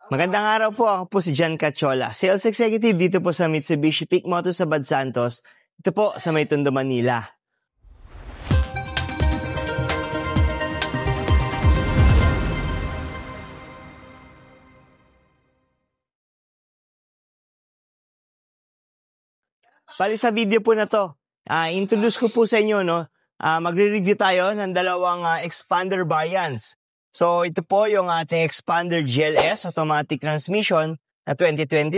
Magandang araw po, ako po si Jan Cachola, Sales Executive dito po sa Mitsubishi Peak Motors sa Bad Santos, ito po sa May Tondo, Manila. Bali sa video po na to, introduce ko po sa inyo, magre-review tayo ng dalawang expander variants. So ito po yung ating expander GLS automatic transmission na 2026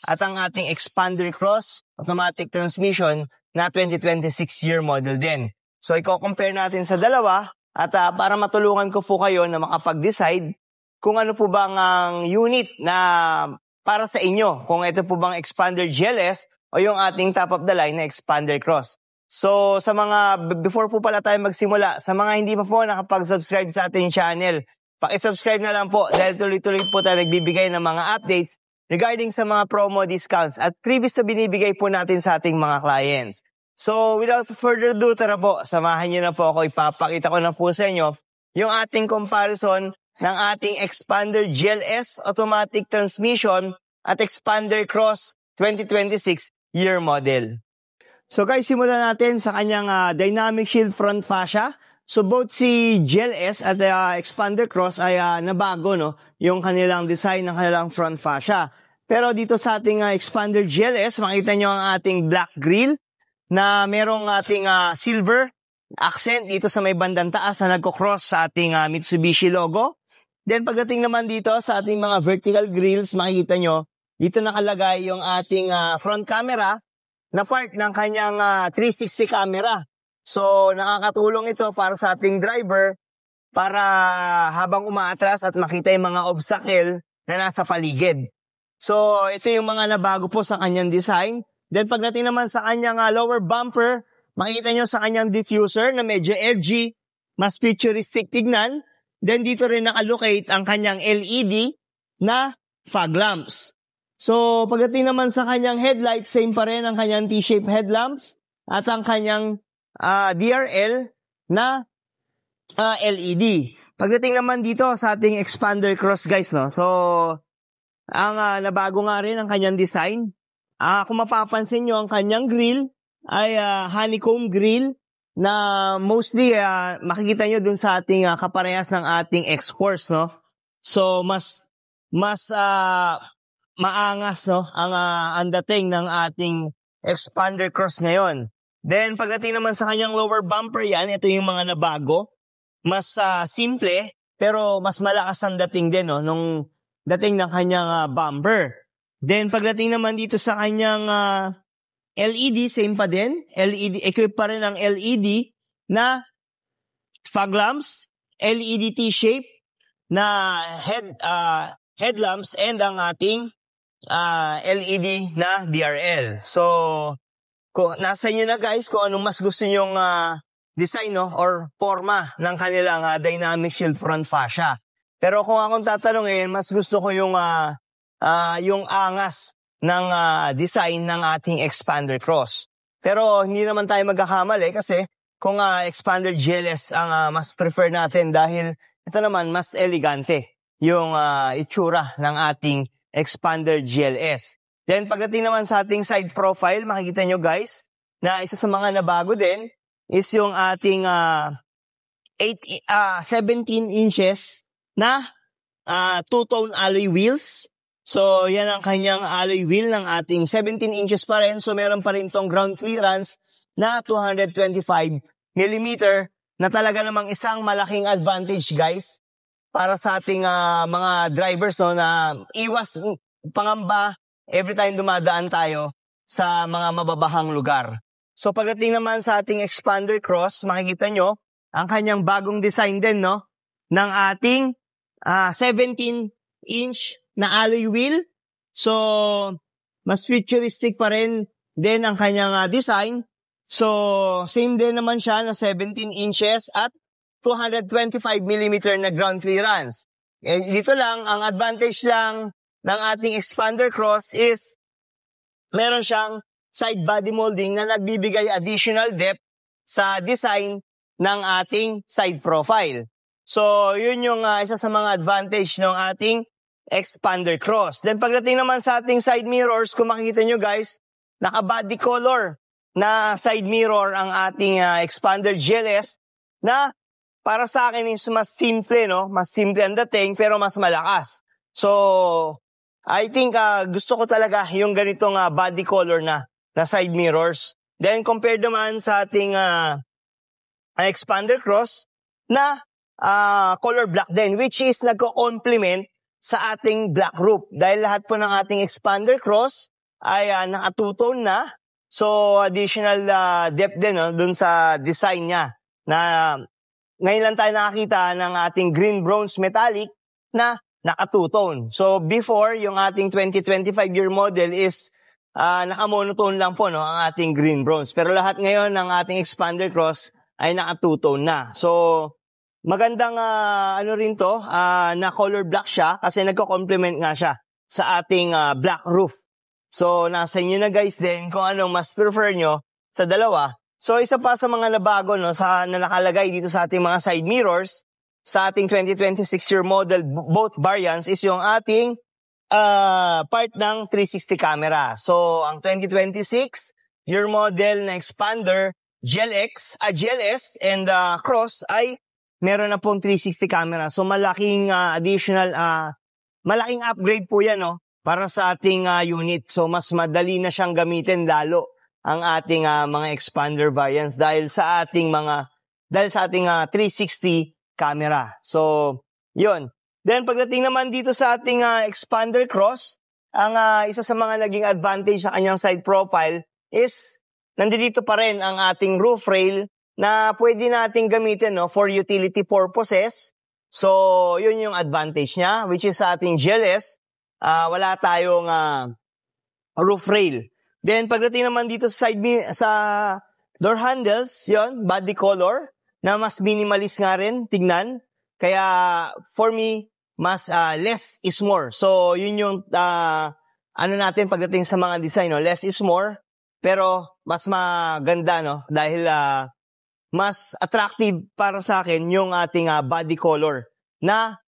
at ang ating expander cross automatic transmission na 2026 year model din. So i-compare natin sa dalawa at para matulungan ko po kayo na makapag-decide kung ano po bang ang unit na para sa inyo. Kung ito po bang expander GLS o yung ating top of the line na expander cross. So, sa mga, before po pala tayo magsimula, sa mga hindi pa po nakapag-subscribe sa ating channel, paki-subscribe na lang po dahil tuloy-tuloy po tayo nagbibigay ng mga updates regarding sa mga promo discounts at previous na binibigay po natin sa ating mga clients. So, without further ado, tara po, samahan nyo na po ako, ipapakita ko na po sa inyo yung ating comparison ng ating expander GLS automatic transmission at expander cross 2026 year model. So guys, simulan natin sa kanyang dynamic shield front fascia. So both si GLS at expander cross ay nabago, no? Yung kanilang design ng kanilang front fascia. Pero dito sa ating expander GLS, makita nyo ang ating black grille na merong ating silver accent dito sa may bandang taas na nagko-cross sa ating Mitsubishi logo. Then pagdating naman dito sa ating mga vertical grills, makikita nyo, dito nakalagay yung ating front camera na part ng kanyang 360 camera. So, nakakatulong ito para sa ating driver para habang umaatras at makita yung mga obstacle na nasa paligid. So, ito yung mga nabago po sa kanyang design. Then, pagdating naman sa kanyang lower bumper, makita nyo sa kanyang diffuser na medyo edgy, mas futuristic tignan. Then, dito rin nakalocate ang kanyang LED na fog lamps. So, pagdating naman sa kanyang headlight, same pa rin ang kanyang T-shape headlamps at ang kanyang DRL na LED. Pagdating naman dito sa ating expander cross, guys, no? So, ang nabago nga rin ang kanyang design. Kung mapapansin nyo, ang kanyang grill ay honeycomb grill na mostly makikita nyo dun sa ating kaparehas ng ating X-Force, no? So, mas maangas, no, ang dating ng ating expander cross ngayon. Then, pagdating naman sa kanyang lower bumper yan, ito yung mga nabago. Mas simple, pero mas malakas ang dating din, no, nung dating ng kanyang bumper. Then, pagdating naman dito sa kanyang LED, same pa din. LED, equip pa rin ang LED na fog lamps, LED T-shape na headlamps, and ang ating LED na DRL. So, nasa inyo na guys kung anong mas gusto nyong design, no, or forma ng kanilang dynamic shield front fascia. Pero kung akong tatanungin, mas gusto ko yung angas ng design ng ating expander cross. Pero hindi naman tayo magkakamali kasi kung expander GLS ang mas prefer natin dahil ito naman mas elegante yung itsura ng ating expander GLS. Then pagdating naman sa ating side profile, makikita nyo guys, na isa sa mga nabago din is yung ating 17 inches na two-tone alloy wheels. So yan ang kanyang alloy wheel ng ating 17 inches pa rin. So meron pa rin tong ground clearance na 225 mm na talaga namang isang malaking advantage guys para sa ating mga drivers, no, na iwas pangamba every time dumadaan tayo sa mga mababahang lugar. So pagdating naman sa ating expander cross, makikita nyo ang kanyang bagong design din, no, ng ating 17-inch na alloy wheel. So mas futuristic pa rin din ang kanyang design. So same din naman siya na 17 inches at 225mm na ground clearance. Dito lang, ang advantage lang ng ating expander cross is meron siyang side body molding na nagbibigay additional depth sa design ng ating side profile. So, yun yung isa sa mga advantage ng ating expander cross. Then pagdating naman sa ating side mirrors, kung makikita nyo guys, naka-body color na side mirror ang ating expander GLS na para sa akin is mas simple, no? Mas simple ang dating pero mas malakas. So, I think gusto ko talaga yung ganitong body color na side mirrors. Then compared naman sa ating expander cross na color black din, which is nagko-complement sa ating black roof. Dahil lahat po ng ating expander cross ay naka-two-tone na. So, additional depth din dun sa design niya. Na ngayon lang tayo nakakita ng ating green bronze metallic na naka-two-tone. So, before, yung ating 2025 year model is naka-monotone lang po, no, ang ating green bronze. Pero lahat ngayon ng ating expander cross ay naka-two-tone na. So, magandang rin to, na color black siya kasi nagko-complement nga siya sa ating black roof. So, nasa inyo na guys din kung anong mas prefer nyo sa dalawa. So, isa pa sa mga nabago no, na nakalagay dito sa ating mga side mirrors sa ating 2026 year model, both variants, is yung ating part ng 360 camera. So, ang 2026 year model na expander GLS and cross ay meron na pong 360 camera. So, malaking additional, malaking upgrade po yan, no? Para sa ating unit. So, mas madali na siyang gamitin lalo ang ating mga expander variants dahil sa ating 360 camera. So, yun. Then, pagdating naman dito sa ating expander cross, ang isa sa mga naging advantage sa kanyang side profile is nandito pa rin ang ating roof rail na pwede nating gamitin for utility purposes. So, yun yung advantage niya, which is sa ating GLS, wala tayong roof rail. Then, pagdating naman dito sa door handles, yon body color, na mas minimalist nga rin, tignan. Kaya, for me, mas less is more. So, yun yung, natin pagdating sa mga design, no? Less is more, pero mas maganda, no? Dahil, mas attractive para sa akin yung ating body color na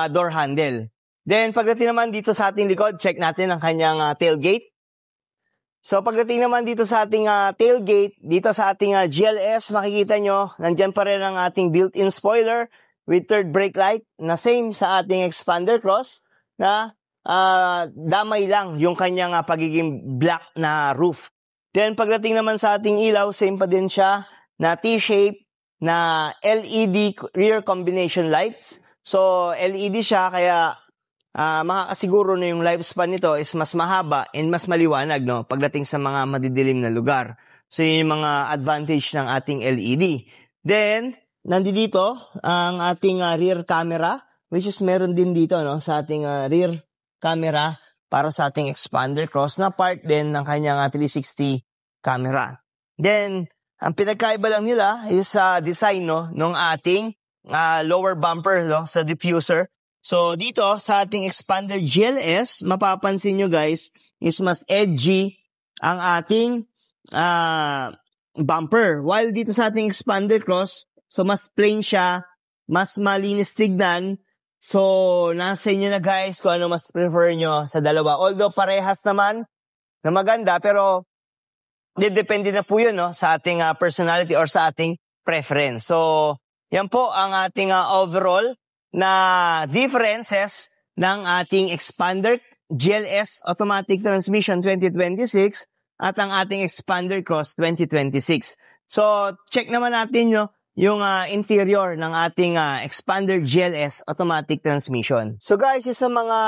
door handle. Then, pagdating naman dito sa ating likod, check natin ang kanyang tailgate. So, pagdating naman dito sa ating tailgate, dito sa ating GLS, makikita nyo, nandyan pa rin ang ating built-in spoiler with third brake light na same sa ating expander cross na damay lang yung kanyang pagiging black na roof. Then, pagdating naman sa ating ilaw, same pa din siya na T-shape na LED rear combination lights. So, LED siya kaya makakasiguro na yung lifespan nito is mas mahaba and mas maliwanag, no, pagdating sa mga madidilim na lugar. So, yun yung mga advantage ng ating LED. Then, nandito ang ating rear camera, which is meron din dito, no, sa ating rear camera para sa ating expander cross na part din ng kanyang 360 camera. Then, ang pinagkaiba lang nila is sa design, no, ng ating lower bumper, no, sa diffuser. So, dito, sa ating expander GLS, mapapansin nyo guys, is mas edgy ang ating bumper. While dito sa ating expander cross, so mas plain siya, mas malinis tignan. So, nasa inyo na guys kung ano mas prefer nyo sa dalawa. Although, parehas naman na maganda, pero depende na po yun, no, sa ating personality or sa ating preference. So, yan po ang ating overall na differences ng ating expander GLS automatic transmission 2026 at ang ating expander cross 2026. So, check naman natin yung interior ng ating expander GLS automatic transmission. So guys, isa mga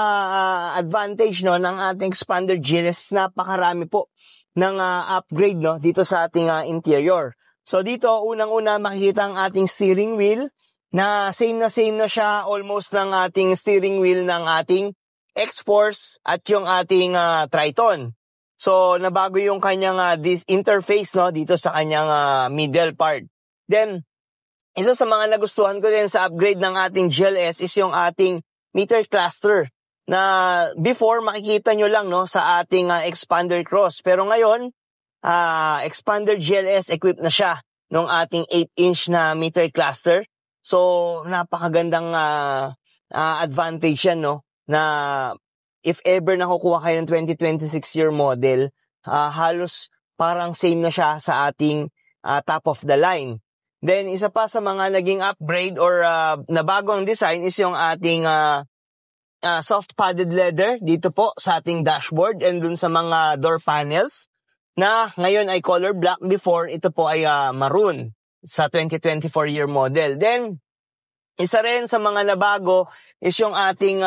advantage ng ating expander GLS, napakarami po ng upgrade dito sa ating interior. So dito, unang-una makikita ang ating steering wheel na same na siya almost ng ating steering wheel ng ating X-Force at yung ating Triton. So, nabago yung kanyang this interface, no, dito sa kanyang middle part. Then, isa sa mga nagustuhan ko din sa upgrade ng ating GLS is yung ating meter cluster na before makikita nyo lang, no, sa ating expander cross. Pero ngayon, expander GLS equipped na siya ng ating 8-inch na meter cluster. So, napakagandang advantage yan, no, na if ever nakukuha kayo ng 2026 year model, halos parang same na siya sa ating top of the line. Then, isa pa sa mga naging upgrade or na bagong design is yung ating soft padded leather dito po sa ating dashboard and dun sa mga door panels na ngayon ay color black, before ito po ay maroon sa 2024 year model. Then, isa rin sa mga nabago is yung ating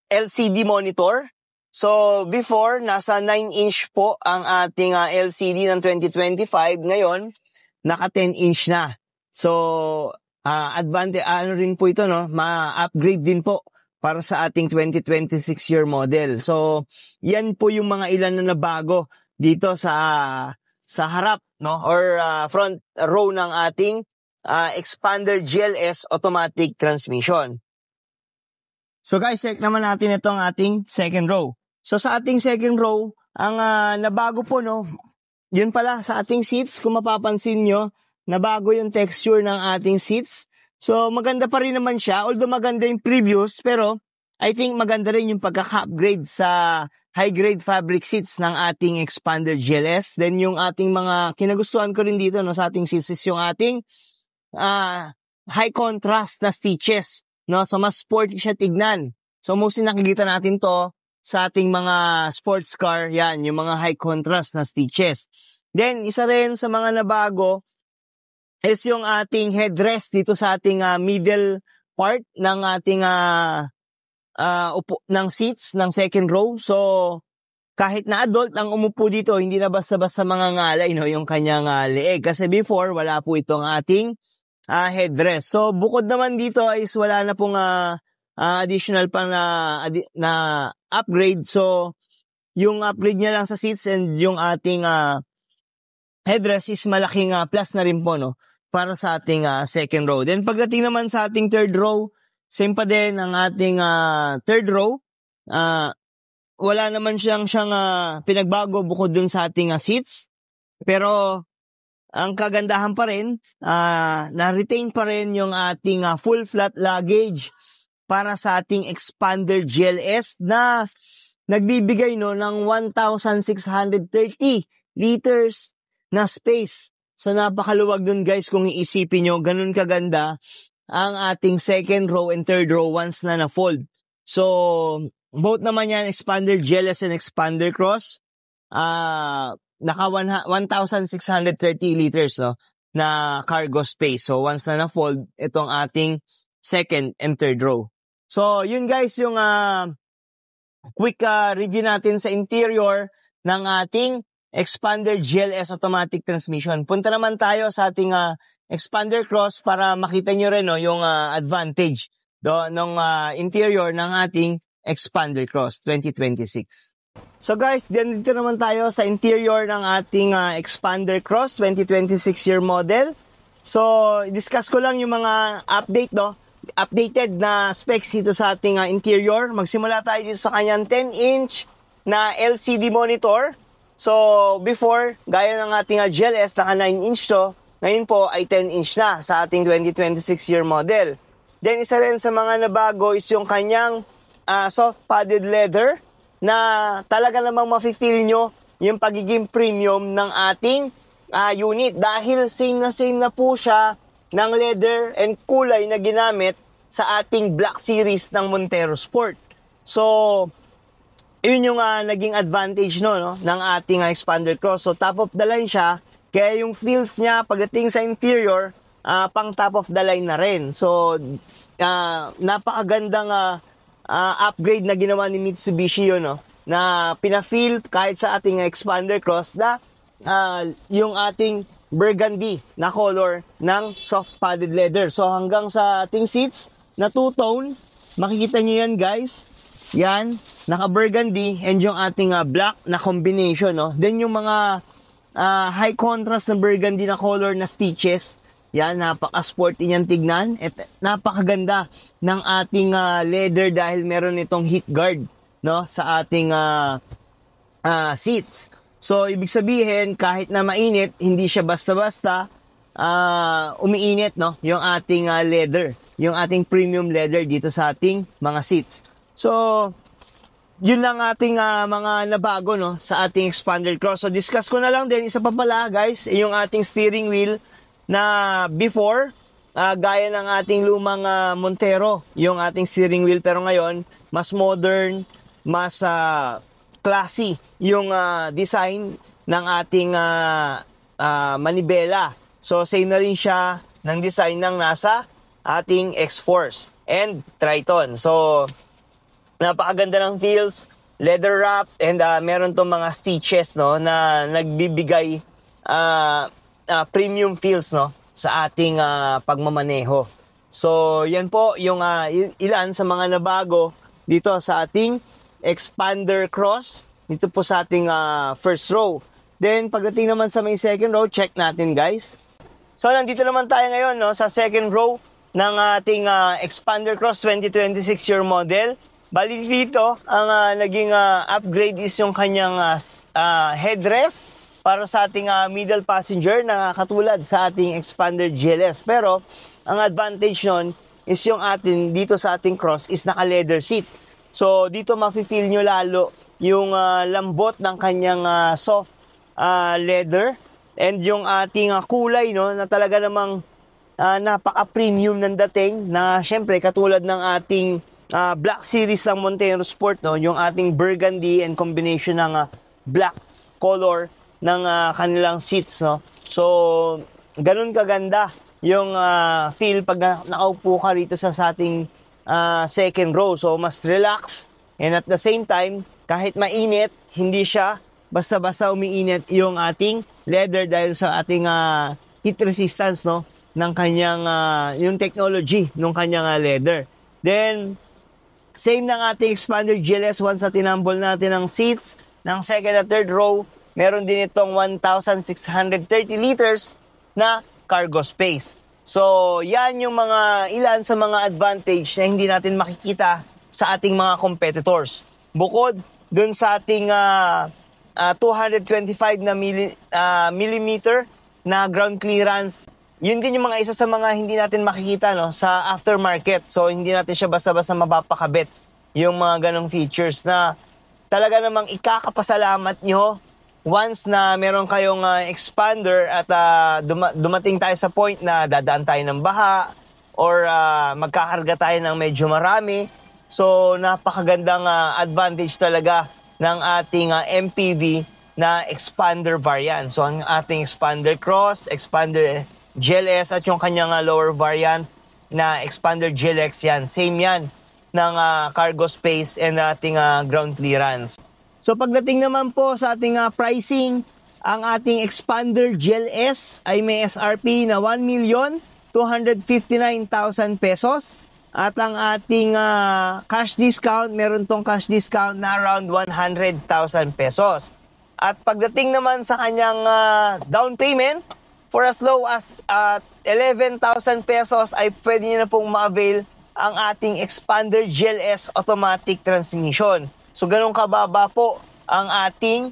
LCD monitor. So, before, nasa 9-inch po ang ating LCD ng 2025. Ngayon, naka 10-inch na. So, rin po ito, no? Ma-upgrade din po para sa ating 2026 year model. So, yan po yung mga ilan na nabago dito sa harap, no? Or front row ng ating Expander GLS automatic transmission. So guys, check naman natin itong ating second row. So sa ating second row, ang nabago po, no, yun pala sa ating seats, kung mapapansin nyo, nabago yung texture ng ating seats. So maganda pa rin naman siya, although maganda yung previous, pero I think maganda rin yung pagkaka-upgrade sa high-grade fabric seats ng ating Expander GLS. Then yung ating mga kinagustuhan ko rin dito, no, sa ating seats is yung ating high contrast na stitches, no? So mas sporty siya tignan. So mostly nakikita natin to sa ating mga sports car, yan, yung mga high contrast na stitches. Then isa rin sa mga nabago is yung ating headrest dito sa ating middle part ng ating ng seats ng second row. So kahit na adult ang umupo dito, hindi na basta-basta mga ngalay, no, yung kanyang leeg. Kasi before, wala po itong ating headrest. So, bukod naman dito is wala na pong additional pa na upgrade. So, yung upgrade niya lang sa seats and yung ating headrest is malaking plus na rin po, no, para sa ating second row. Then, pagdating naman sa ating third row, same pa din ang ating third row. Wala naman siyang pinagbago bukod dun sa ating seats. Pero, ang kagandahan pa rin, na-retain pa rin yung ating full flat luggage para sa ating Expander GLS na nagbibigay, no, ng 1,630 liters na space. So napakaluwag dun guys, kung iisipin nyo, ganun kaganda ang ating second row and third row once na na-fold. So both naman yan, Expander GLS and Expander Cross, naka 1,630 liters, no, na cargo space. So once na na-fold itong ating second and third row. So yun guys yung quick review natin sa interior ng ating Expander GLS automatic transmission. Punta naman tayo sa ating Expander Cross para makita nyo rin, no, yung advantage ng interior ng ating Expander Cross 2026. So guys, dito naman tayo sa interior ng ating Expander Cross 2026 year model. So, discuss ko lang yung mga updated na specs dito sa ating interior. Magsimula tayo dito sa kanyang 10-inch na LCD monitor. So, before, gaya ng ating GLS, naka 9-inch to. Ngayon po ay 10-inch na sa ating 2026 year model. Then, isa rin sa mga nabago is yung kanyang soft padded leather na talaga namang mafe-feel nyo yung pagiging premium ng ating unit dahil same na po siya ng leather and kulay na ginamit sa ating Black Series ng Montero Sport. So, yun yung naging advantage no, ng ating Expander Cross. So, top of the line siya, kaya yung feels niya pagdating sa interior, pang top of the line na rin. So, napakagandang upgrade na ginawa ni Mitsubishi yun, no? Na pina-feel kahit sa ating Expander Cross na yung ating burgundy na color ng soft padded leather. So hanggang sa ating seats na two-tone, makikita nyo yan guys. Yan, naka-burgundy and yung ating black na combination, no? Then yung mga high contrast na burgundy na color na stitches, yan, napaka-sporty niyan tignan. At napakaganda ng ating leather dahil meron itong heat guard, no, sa ating seats. So, ibig sabihin, kahit na mainit, hindi siya basta-basta umiinit, no? Yung ating leather, yung ating premium leather dito sa ating mga seats. So, yun lang ating mga nabago, no, sa ating Expander Cross. So, discuss ko na lang din, isa pa pala, guys, yung ating steering wheel na before, gaya ng ating lumang Montero, yung ating steering wheel. Pero ngayon, mas modern, mas classy yung design ng ating manibela. So, same na rin siya ng design ng nasa ating X-Force and Triton. So, napakaganda ng feels, leather wrap, and meron tong mga stitches, no, na nagbibigay premium feels, no, sa ating pagmamaneho. So, yan po yung ilan sa mga nabago dito sa ating Expander Cross, dito po sa ating first row. Then, pagdating naman sa may second row, check natin, guys. So, nandito naman tayo ngayon, no, sa second row ng ating Expander Cross 2026 year model. Bali dito, ang naging upgrade is yung kanyang headrest para sa ating middle passenger na katulad sa ating Expander GLS. Pero, ang advantage nun is yung atin dito sa ating Cross is naka-leather seat. So, dito mafe-feel nyo lalo yung lambot ng kanyang soft leather. And yung ating kulay, no, na talaga namang napaka-premium ng dating na syempre katulad ng ating Black Series ng Montero Sport, no, yung ating burgundy and combination ng black color ng kanilang seats, no. So, ganun kaganda yung feel pag nakaupo ka rito sa ating second row. So, mas relax and at the same time, kahit mainit, hindi siya basta-basta umiinit yung ating leather dahil sa ating heat resistance, no, ng kanyang yung technology ng kanyang leather. Then same ng ating Expander GLS, once na tinambol natin ang seats ng second at third row, meron din itong 1,630 liters na cargo space. So, yan yung mga ilan sa mga advantage na hindi natin makikita sa ating mga competitors. Bukod dun sa ating 225 na millimeter na ground clearance. Yun din yung mga isa sa mga hindi natin makikita, no, sa aftermarket. So, hindi natin siya basta-basta mapapakabit yung mga ganong features na talaga namang ikakapasalamat nyo once na meron kayong expander at dumating tayo sa point na dadaan tayo ng baha or magkakarga tayo ng medyo marami. So, napakagandang advantage talaga ng ating MPV na Expander variant. So, ang ating Expander Cross, Expander GLS at yung kanyang lower variant na Expander GLX, yan. Same yan ng cargo space and ating ground clearance. So, pagdating naman po sa ating pricing, ang ating Expander GLS ay may SRP na 1,259,000 pesos. At ang ating cash discount, meron tong cash discount na around 100,000 pesos. At pagdating naman sa kanyang down payment, for as low as 11,000 pesos ay pwede nyo na pong ma-avail ang ating Expander GLS automatic transmission. So, ganun kababa po ang ating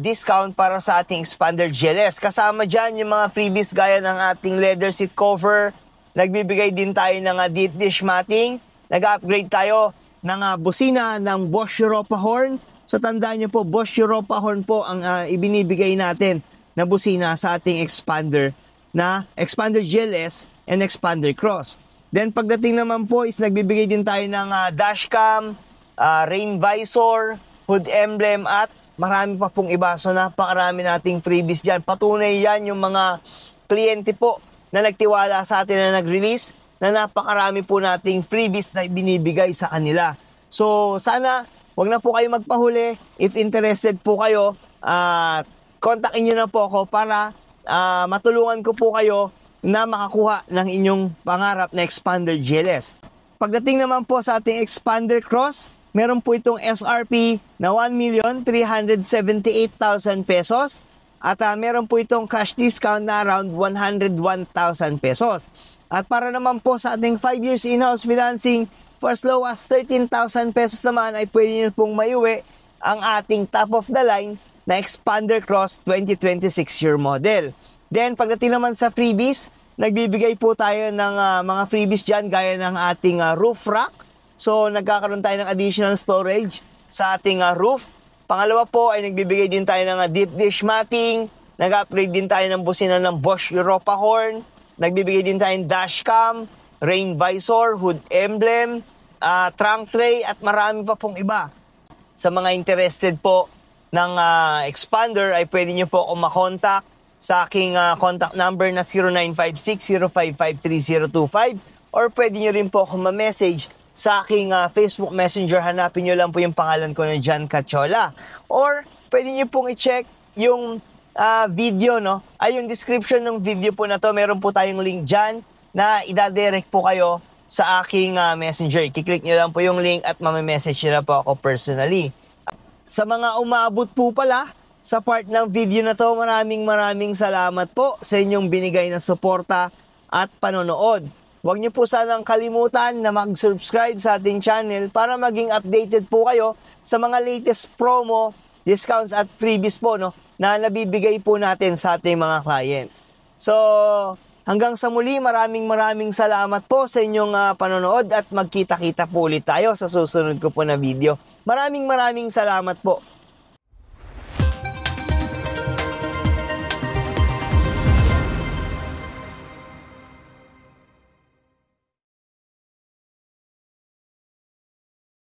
discount para sa ating Expander GLS. Kasama dyan yung mga freebies gaya ng ating leather seat cover. Nagbibigay din tayo ng deep dish matting. Nag-upgrade tayo ng busina ng Bosch Europa horn. So tandaan nyo po, Bosch Europa horn po ang ibinibigay natin na busina sa ating Expander na Expander GLS and Expander Cross. Then pagdating naman po is nagbibigay din tayo ng dashcam, rain visor, hood emblem at marami pa pong iba. So napakarami nating freebies dyan. Patunay yan yung mga kliyente po na nagtiwala sa atin na nag-release na napakarami po nating freebies na binibigay sa kanila. So, sana wag na po kayo magpahuli. If interested po kayo, kontakin nyo na po ako para matulungan ko po kayo na makakuha ng inyong pangarap na Expander GLS. Pagdating naman po sa ating Expander Cross, meron po itong SRP na 1,378,000 pesos. At meron po itong cash discount na around 101,000 pesos. At para naman po sa ating 5 years in-house financing, for as low as 13,000 pesos naman ay pwede nyo pong maiuwi ang ating top of the line na Expander Cross 2026 year model. Then, pagdating naman sa freebies, nagbibigay po tayo ng mga freebies dyan gaya ng ating roof rack. So, nagkakaroon tayo ng additional storage sa ating roof. Pangalawa po ay nagbibigay din tayo ng deep dish matting. Nag-upgrade din tayo ng busina ng Bosch Europa horn. Nagbibigay din tayo ng dashcam, rain visor, hood emblem, trunk tray at marami pa pong iba. Sa mga interested po ng expander ay pwede nyo po ako makontak sa aking contact number na 0956-055-3025 or pwede nyo rin po ako ma-message sa aking Facebook Messenger. Hanapin nyo lang po yung pangalan ko na John Cachola. Or pwede nyo pong i-check yung video, no? Ay, yung description ng video po na to, meron po tayong link dyan na idadirect po kayo sa aking messenger. Kiklik nyo lang po yung link at mamamessage nyo lang po ako personally. Sa mga umabot po pala sa part ng video na to, maraming salamat po sa inyong binigay na suporta at panonood. Huwag niyo po sanang kalimutan na mag-subscribe sa ating channel para maging updated po kayo sa mga latest promo, discounts at freebies po, no, na nabibigay po natin sa ating mga clients. So, hanggang sa muli, maraming salamat po sa inyong panonood at magkita-kita po ulit tayo sa susunod ko po na video. Maraming salamat po.